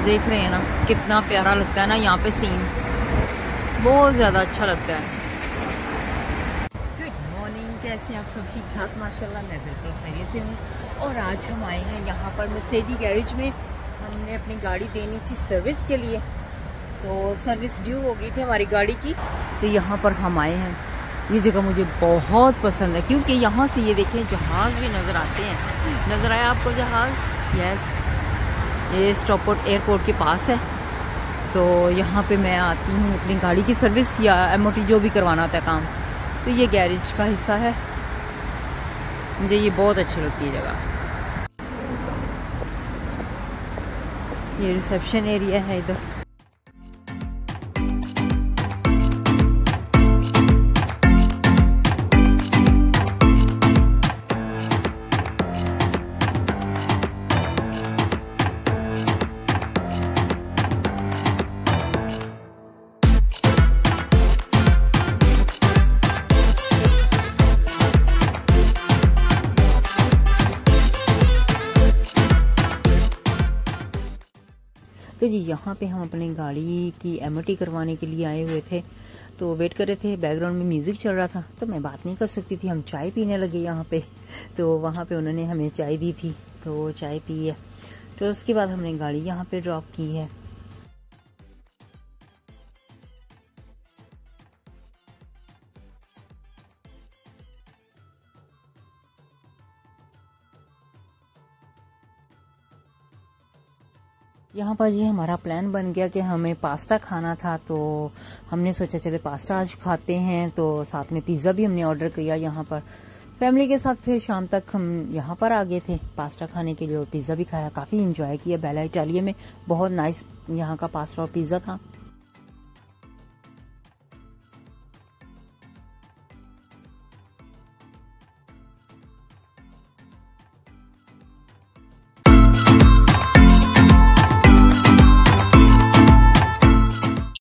देख रहे हैं ना कितना प्यारा लगता है ना यहाँ पे सीन, बहुत ज़्यादा अच्छा लगता है। गुड मॉर्निंग, कैसे हैं आप सब? ठीक ठाक माशाल्लाह, मैं बिल्कुल खैरियत से हूँ। और आज हम आए हैं यहाँ पर मर्सिडीज गैरेज में। हमने अपनी गाड़ी देनी थी सर्विस के लिए, तो सर्विस ड्यू हो गई थी हमारी गाड़ी की, तो यहाँ पर हम आए हैं। ये जगह मुझे बहुत पसंद है क्योंकि यहाँ से ये देखें जहाज़ भी नज़र आते हैं। नज़र आया आपको जहाज़? यस, ये स्टॉपपोर्ट एयरपोर्ट के पास है। तो यहाँ पे मैं आती हूँ अपनी गाड़ी की सर्विस या एमओटी जो भी करवाना होता है काम, तो ये गैरेज का हिस्सा है। मुझे ये बहुत अच्छी लगती है जगह। ये रिसेप्शन एरिया है इधर। तो जी यहाँ पे हम अपनी गाड़ी की एमओटी करवाने के लिए आए हुए थे, तो वेट कर रहे थे। बैकग्राउंड में म्यूज़िक चल रहा था तो मैं बात नहीं कर सकती थी। हम चाय पीने लगे यहाँ पे, तो वहाँ पे उन्होंने हमें चाय दी थी, तो चाय पी है। तो उसके बाद हमने गाड़ी यहाँ पे ड्रॉप की है। यहाँ पर जी हमारा प्लान बन गया कि हमें पास्ता खाना था, तो हमने सोचा चले पास्ता आज खाते हैं। तो साथ में पिज़्ज़ा भी हमने ऑर्डर किया यहाँ पर फैमिली के साथ। फिर शाम तक हम यहाँ पर आ गए थे पास्ता खाने के लिए और पिज़्ज़ा भी खाया। काफ़ी इंजॉय किया। बेला इटालिया में बहुत नाइस यहाँ का पास्ता और पिज़्ज़ा था।